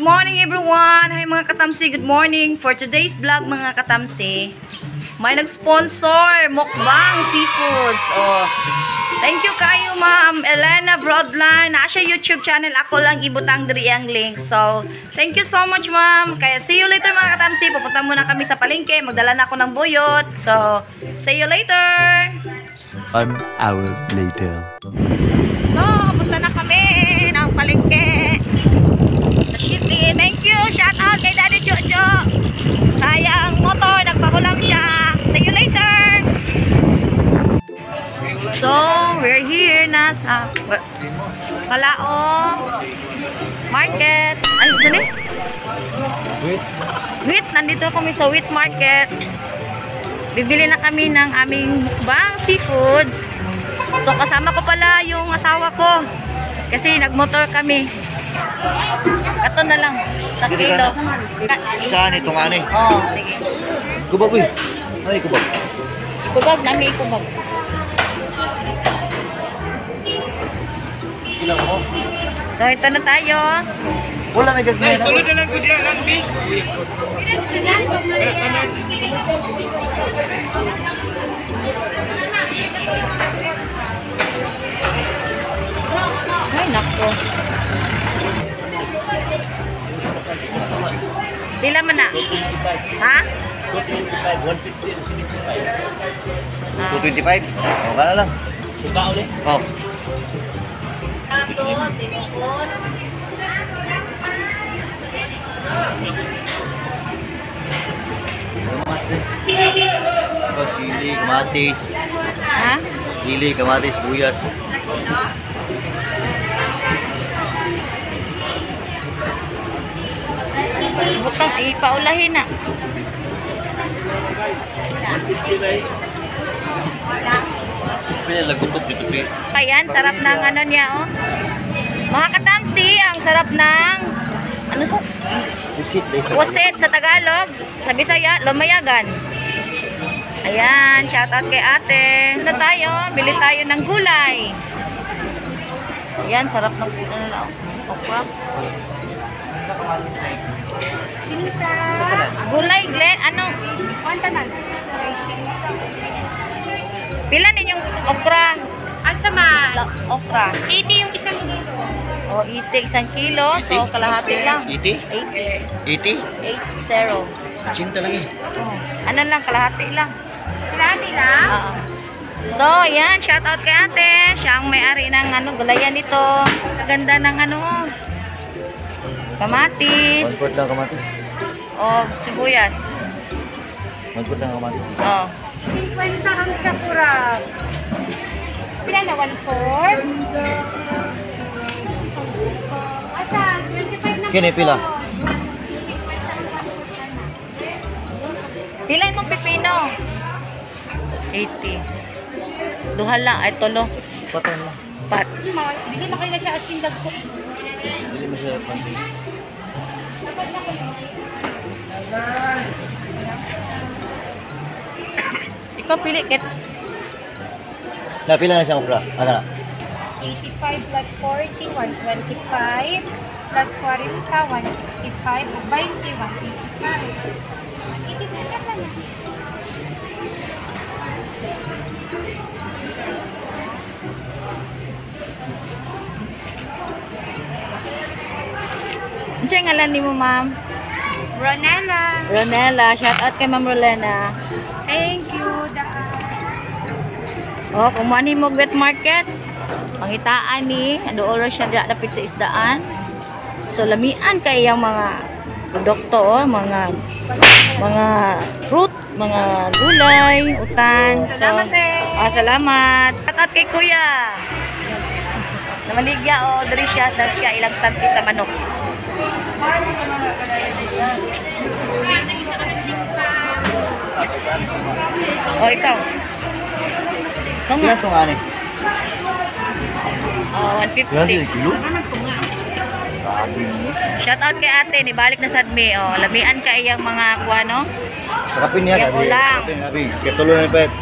morning everyone! Hi mga katamsi, good morning! For today's vlog mga katamsi, may nag-sponsor, Mukbang Seafoods. Oh, thank you kayo Ma'am Elena Broadline. Na siya YouTube channel, ako lang ibutang diri ang link. So, thank you so much Ma'am. Kaya see you later mga katamsi. Pupunta muna kami sa palengke, magdala na ako ng buyot. So, see you later! 1 hour later. So, punta na kami ng palengke sa city. Thank you! Shout out kay Daddy Jojo. Sayang motor, nagpakulam siya. See you later! So, we're here na sa Kalao Market. Ay, dali? Wheat, nandito kami sa Wheat Market. Bibili na kami ng aming mukbang seafoods. So, kasama ko pala yung asawa ko. Kasi nagmotor kami. Ito na lang. Sa kilo. Saan itong ani? Oo, sige. Kubag eh. Ay, kubag. Ikubag, nami ikubag. Ilang mo? So, ito na tayo. Wala may gagawin. Sunod na lang ko diyan, Lambi. Ay, nako. Pila man na? Ha? 225. O, kala lang. Suka ulit. Oh. Sili, kamatis. Ha? Sili, kamatis, buyas. Butang, ipaulahin na. Pwede lagutot dito, pe. Ayan, sarap ng ano niya, oh. Mga katamsi, ang sarap ng ano sa? Visit, Pusit sa Tagalog. Sa Bisaya, lumayagan. Ayan, shoutout kay ate. Ano tayo? Bili tayo ng gulay. Ayan, sarap ng gulay nila, oh. Okra. Gulay, Glenn, ano? Pila ninyong okra? At sama, Okra. 80 yung isang kilo. O, iti isang kilo. So, kalahati lang. 80? 80. 80? 80. Cinta lagi. Oh. Ano lang, kalahati lang. Kalahati lang? Oo. So, ayan, shoutout kay ate. Siya ang may-ari ng ano, gulayan nito. Ganda ng ano, kamatis. 1 quart lang kamatis. O, sibuyas. 1 quart lang kamatis. O. 50 ang sakura. Pila na? 1/4? Asa? 25 na. Kini pila? Pilay mo pipino. 80. Duha lang, ay tulo. Patay mo. Pat. Bili mo kayo na siya as in dagko. Bili mo siya pansin. Ikaw pili ket. Napila na siyang okra. Ano na? 85 plus 40, 125 plus 40, 165, 20, 155. 85 na. Ano siya ngalan ni mo, ma'am? Ronella. Ronella. Shout out kay Ma'am Rolena. Thank you. Oh, kung mani mo wet market, pangitaan ni, ando oras siya dapit sa isdaan. So, lamian kay yung mga produkto, oh, mga fruit, mga gulay, utan. So, Salamat, salamat. Shout out kay Kuya. Namaligya, oh, dari siya, ilang stante sa manok. Oh, ikaw. Ito nga. Ilan itong ani? Oh, Ilan 150. kilo? Sabi mo. Shout out kay ate, nibalik na sadmi. Oh, lamian ka iyang mga kuano. Sakapin niya. Yung ulang. Sabi, katulo na pet.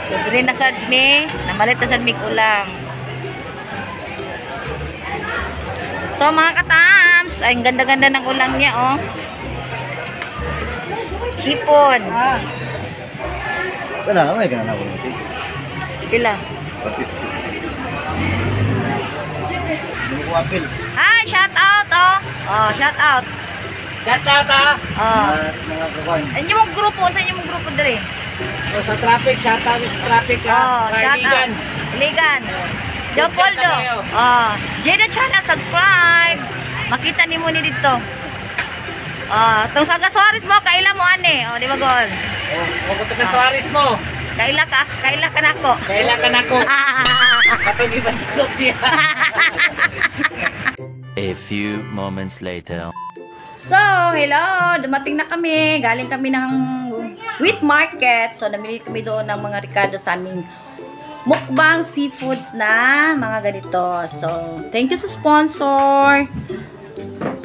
So, diri na sadmi, namalit na sadmi ulam. So mga katams, ay ang ganda-ganda ng ulang niya, oh. Hipon. Kana, may kana na ako. Pila? 150. Hindi ko apil. Hi, shout out, oh. Oh, shout out. Shout out ah. Oh. Mga kawan. Ano mong grupo? Saan yung mong grupo dere? O, sa traffic, shout out sa traffic Oh, ah. shout out. Kaibigan. Ligan. Leopoldo. tayo. Oh, Jada Channel, subscribe. Makita ni mo ni dito. Oh, tong Saga Suarez mo, kaila mo ane. Oh, di ba gol? O, mabuto ka Suarez mo. Kaila ka nako. Kailangan ako. Kapag iba tulog niya. A few moments later. So, hello! Dumating na kami. Galing kami ng wheat market. So, namili kami doon ng mga Ricardo sa aming mukbang seafoods na mga ganito. So, thank you sa sponsor.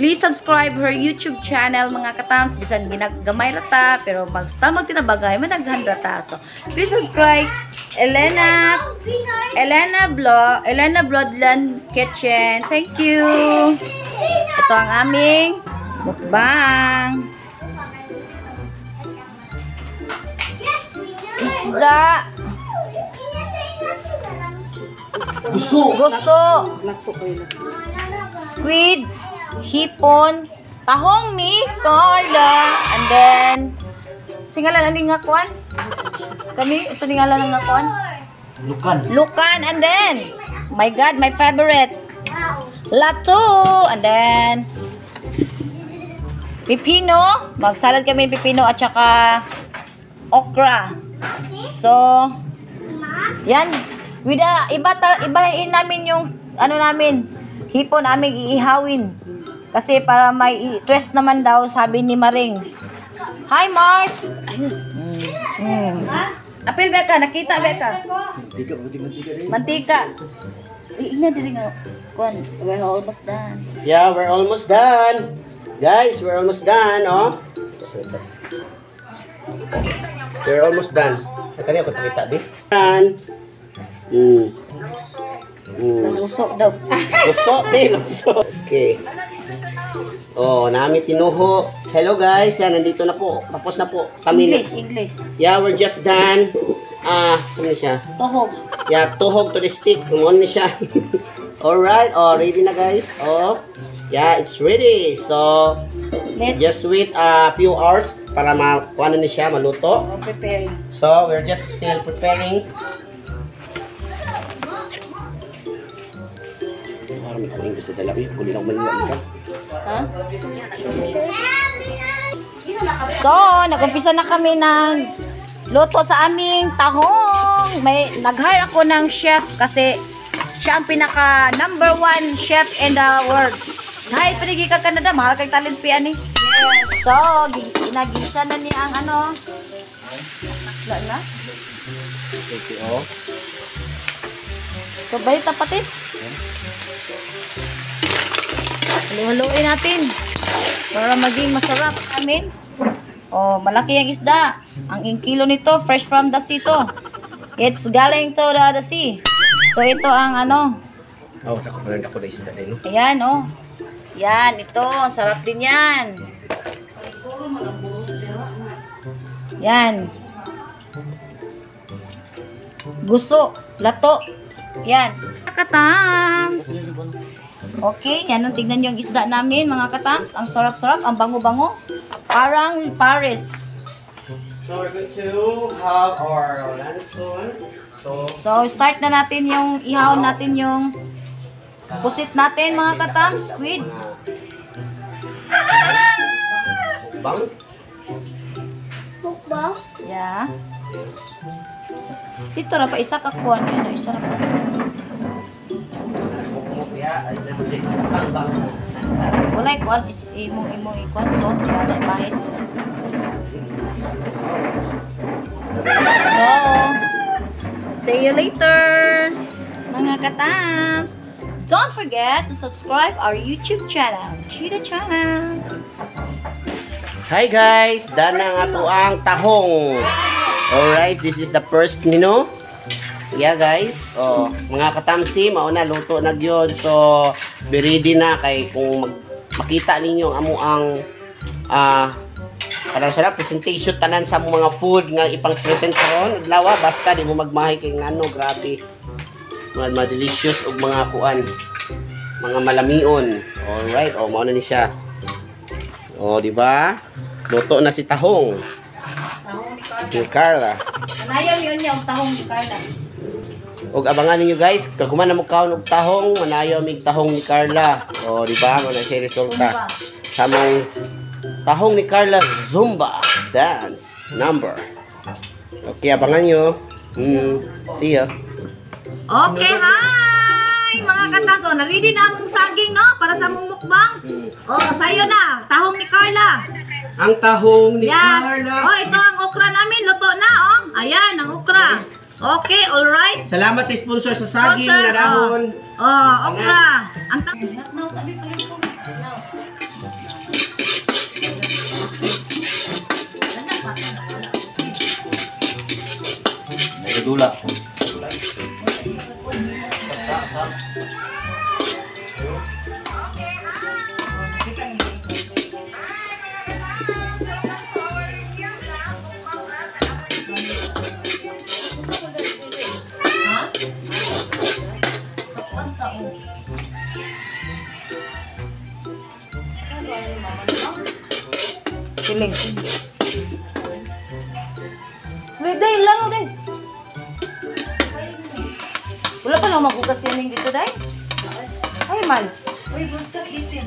Please subscribe her YouTube channel, mga katams. Bisan ginagamay rata, pero basta magtinabagay, managhan rata. So, please subscribe Elena Broadland Kitchen. Thank you. Ito ang aming mukbang. Isda. Guso. Squid. Hipon. Tahong ni Carla. And then, singalan ang nga kuan? Kani, sa singalan ang nga kuan? Lukan. And then, my God, my favorite. Lato. And then, pipino. Magsalad kami pipino at saka okra. So, yan. With ibahin namin yung ano namin, hipon namin iihawin. Kasi para may twist naman daw, sabi ni Maring. Hi, Mars! Apil, Beka. Nakita, Beka. Mantika. Ina din nga. We're almost done. Yeah, we're almost done. Guys, we're almost done, oh. We're almost done. Kani ako pakita di. Done. Lusok daw. Lusok. Okay. Oh, namin tinuho. Hello guys, yan nandito na po. Tapos na po kami. English. Yeah, we're just done. Saan na siya? Tohog. Yeah, tuhog to the stick. Kumon na siya. Alright, oh, ready na guys. Oh, yeah, it's ready. So, just wait a few hours para ano na siya, maluto. Preparing. So, we're just still preparing. Marami kaming gusto dala. Kung lang manila. Ha? So, nag-umpisa na kami ng luto sa aming tahong. Nag-hire ako ng chef kasi siya ang pinaka #1 chef in the world. Dahil pinigi ka Canada, mahal kang talent pian eh. So, ginagisa na niya ang ano. Wala na? Oh. So, balita patis. Halo-haloin natin para maging masarap. Amin. Oh, malaki ang isda. Ang kilo nito, fresh from the sea to. It's galing to the sea. So, ito ang ano. Oh, nakapalan ako na isda din. Ayan, oh. Yan, ito. Ang sarap din yan. Yan. Guso. Lato. Yan. Katams. Okay, yan ang tignan nyo yung isda namin, mga katams. Ang sarap-sarap, ang bango-bango. Parang Paris. So, we're going to have our lanson. So, start na natin yung, ihaw natin yung pusit natin, mga katams. Squid. Mukbang? Yeah. Dito ra pa isa ka kuan yun, isa ra pa. Walay kuan is imo ikuan sauce wala mahit. So, see you later, mga katams. Don't forget to subscribe our YouTube channel, Chida Channel. Hi guys, dana nga to ang tahong. Alright, this is the first, Yeah guys, mga katamsi, mauna luto na gyud. So, be ready na kay kung makita ninyo ang amuang parang sarap presentation tanan sa mga food nga ipang present karon adlaw basta di mo magmahay kay ngano grabe. Mga delicious ug mga kuan, mga malamion. Alright, mao na ni siya. Di ba? Luto na si tahong. Ni Carla. Anayaw yun niya ang tahong ni Carla. Og abangan ninyo guys, kag human na mo kaon og tahong, manayo mig tahong ni Carla. Di ba? Mo na siya resulta. Sa mong tahong ni Carla Zumba dance number. Okay, abangan nyo. See ya. Okay, hi! Mga katamsi, na-ready na among saging, no? Para sa among mukbang. Sa'yo na. Tahong ni Carla. Ang tahong ni Yes. Carla. Ito ang okra namin. Luto na, Ayan, ang okra. Okay, alright. Salamat sa sponsor sa saging Sponsor, na dahon. Okra. Ang no, sabi pala ko. Nagdula. Siling. Day, lang o, Day. Wala pa lang magugas yan yung dito, Day? Ay, man. Uy, bukas itin.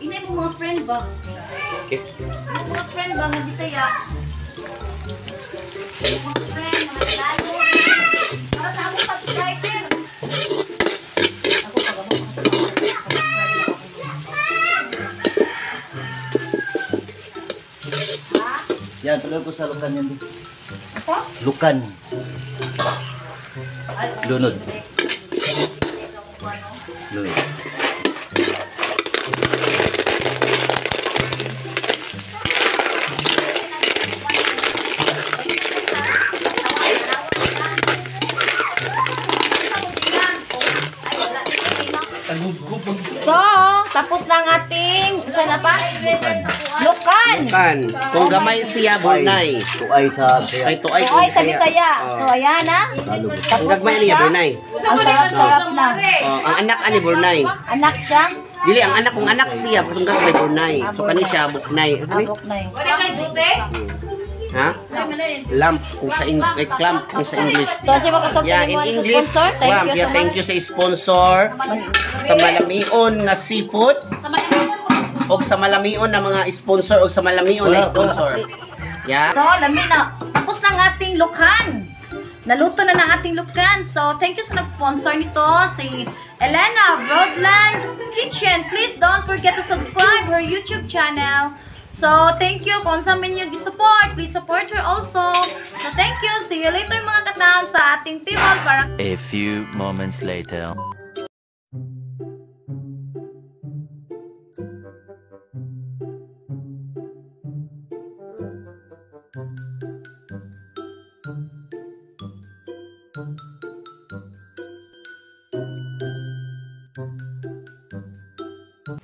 Inay mo mga friend ba? Okay. Mga friend ba nga Bisaya? Mga friend, mga lalo. Para sa akong pag-driver. Yan, tuloy ko sa lukan yan. Apa? Lukan. Lunod. Lunod. So, tapos na ang ating, isa na pa? Lukan. Kan, kung gamay siya Brunei. Tuay sa siya. Ay tuay Ay, sa Bisaya. So, ayan na. Talog. Kung Tapos na gagmay niya siya. Brunei. Ang sarap-sarap na. Ang anak ani Brunei. Anak siya. Dili ang anak kung anak siya katong gagmay Brunei. So kani siya Buknay. Abok na yun. Ha? Lamp kung sa clamp kung sa English. So, kasi makasok Yeah, mo in sa English. sponsor. Thank Ma'am, you so yeah, thank much. you sa sponsor sa malamion na seafood. O sa malamion na mga sponsor o sa malamion na sponsor. Yeah. So, lami na. Tapos na ang ating lukhan. Naluto na ng ating lukhan. So, thank you sa nag-sponsor nito, si Elena Broadland Kitchen. Please don't forget to subscribe her YouTube channel. So, thank you kung sa inyo gi-support. Please support her also. So, thank you. See you later mga katam sa ating table para A few moments later.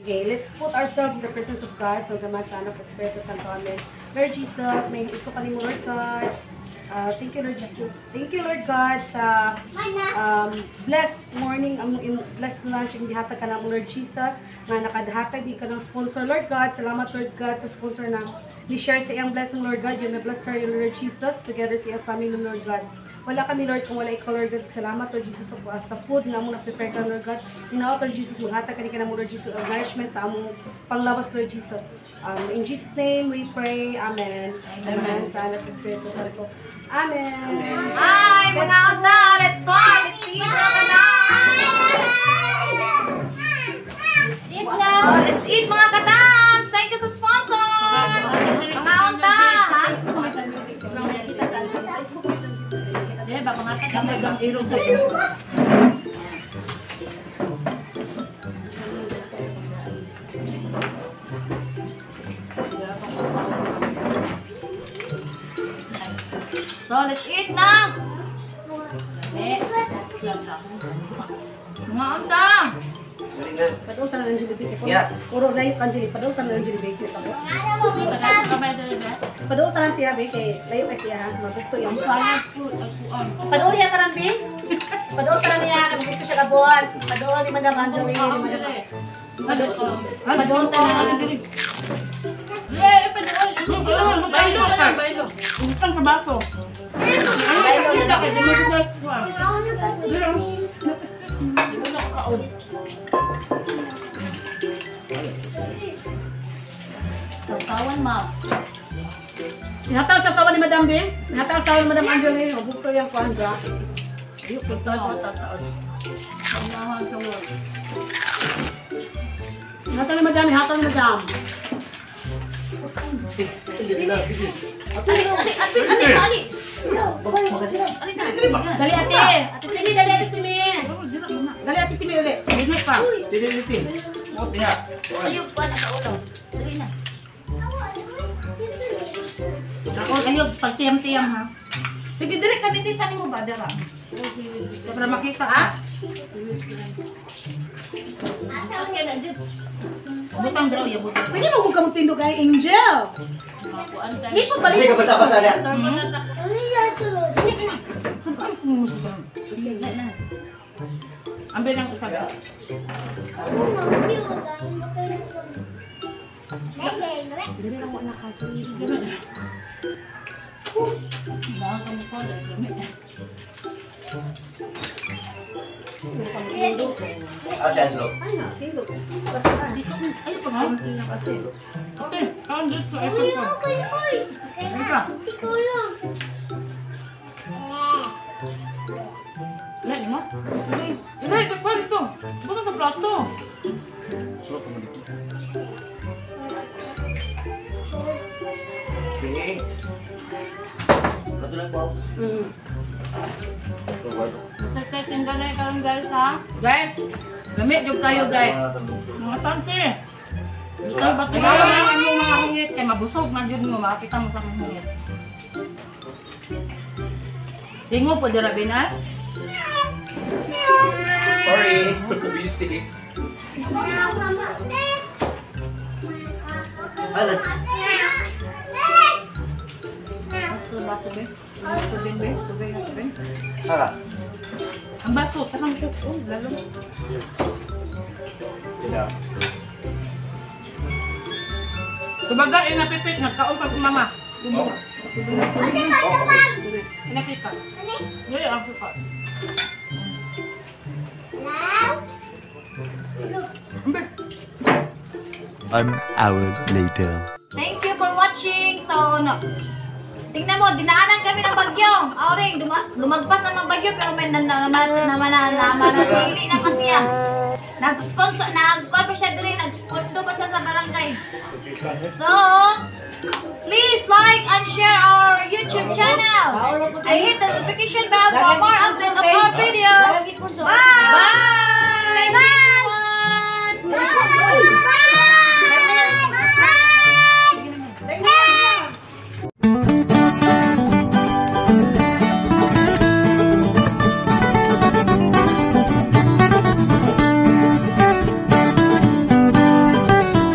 Okay, let's put ourselves in the presence of God. Sa Ama, sa Anak, sa Espiritu Santo. Amen. Lord Jesus, may ito ka ni Lord God. Thank you, Lord Jesus. Thank you, Lord God, sa blessed morning, blessed lunch, ang dihatag ka ng Lord Jesus, nga nakadahatag di ka ng sponsor, Lord God. Salamat, Lord God, sa sponsor na ni-share sa iyang blessing, Lord God. You may bless her, Lord Jesus, together sa iyang family, Lord God. Wala kami, Lord, kung wala ikaw, Lord God. Salamat, Lord Jesus, sa food nga mong na-prepare ka, Lord God. Inaot, Lord Jesus, maghatag ka na mo, Lord Jesus, of nourishment sa among panglawas, Lord Jesus. In Jesus' name, we pray. Amen. Amen. Sa Anak, sa Espiritu Santo. Amen. Hi, mga ata! Let's start! Let's eat mga katam! Let's eat now! Let's eat mga katam! Thank you sa sponsor! Mga ata! Ha? So, let's eat na! Mga anta! Padol ka na ng Jollibee. Yeah. Puro layo ka Jollibee. Padol ka na ng Jollibee. Padol ka lang siya, be. Kay layo kay siya. Mabukto yung padol siya ka lang, be. Padol ka lang niya. Kung gusto siya kabuhan. Padol ni Madam Angeline. Padol ka lang. Sausawan, ma. Nataw sa sawa ni Madam Bing. Nataw sa sawa ni Madam Angeline. Mabukto yung kuandra. Ayun, kita ko tataon. Nataw ni Madam, hataw ni Madam. Dali ate. Ate Simi, dali ate Simi. Dali ate Simi, dali. Bigit pa. Ayun pa, nakaulo. Dali na. Ako, ayun, pagtiyam-tiyam ha. Sige, dali ka, dititan mo ba, dara? Para makita ha? Okay na, Jud. Butang daw, ya butang. Pwede mo kung kamutindog kay Angel. Di po balik. Sige, basa-basa na. Ambil ng isa ba? Dili lang wala ka. Siya, Lo. Ay na, tindog. Dito, ay pagkamti na kasi. Okay, kaon dito sa ipon ko. Lagi mo? Ilay, takpan ito. Buka sa plato. Okay. Patuloy po. Basta kayo tinggal na karon guys ha. Guys, lamit yung kayo guys. Mga tansi. Ito, ba't nalaman yung mga hungit? Kaya mabusog na dyan mo, makakita mo sa mga hungit. Tingo po, Dirabin ha? Sorry. Busy. Alas. Baso, be. Tubig, be. Tubig na tubig. Haka. Ang baso, parang cook. Oh, lalo. Sila. Sabagay, inapipit. Nagkaon ka sa mama. Tubig. Inapit ka. Ngayon, ang suka. An hour later. Thank you for watching. So, no. Tingnan mo, dinaanan kami ng bagyo. Auring, lumagpas ng bagyo pero may nananatili na kasi yan. Nag-sponsor, nag-call pa siya din, nag-sponsor pa siya sa barangay. So, please like and share our YouTube channel. I hit the notification bell for more updates of our videos. Bye! Bye!